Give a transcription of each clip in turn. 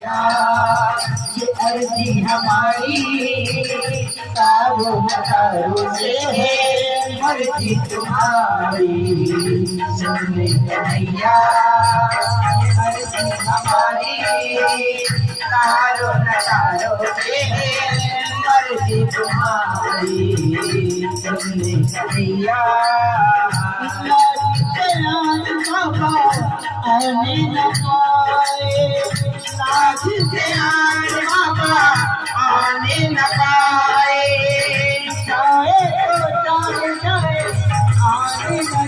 ये अर्जी हमारी तारो तारो से है मर्जी तुम्हारी सुन कन्हैया अर्जी हमारी तारो तारो से है मर्जी तुम्हारी सुन कन्हैया आने न पाए लाज से बाबा आने न पाए जाए तो जाए आने न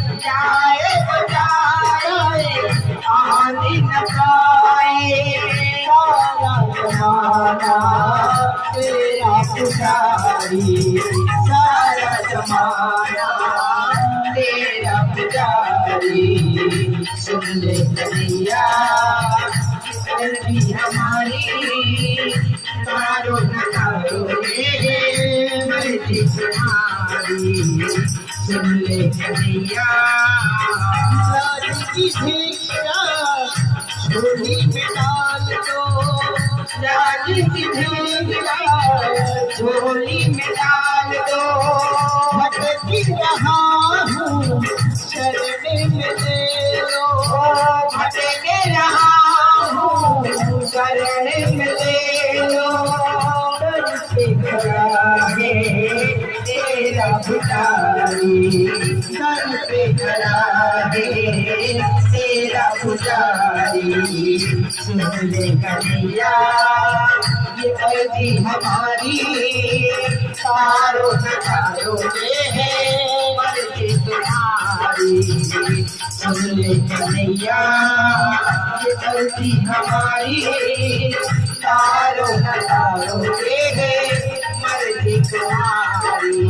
जाए तो जाए आने न पाए सारा जमाना तेरा पुजारी सारा जमाना तेरा पुजारी सुन ले कन्हैया अर्जी हमारी तारो तारो रे मर्जी तुम्हारी सुन ले कन्हैया लाज की भिक्षा झोली में डाल दो लाज की भिक्षा झोली में डाल दो भटकी रहा हूँ शरण में ले लो भटक रहा हूँ शरण में ले लो दर पे खड़ा है तेरा पुजारी दर पे खड़ा है तेरा पुजारी सुन ले कन्हैया ये अर्जी हमारी तारो तारो ये है मर्जी तुम्हारी सुन ले कन्हैया ये अर्जी हमारी तारो तारो ये है मर्जी तुम्हारी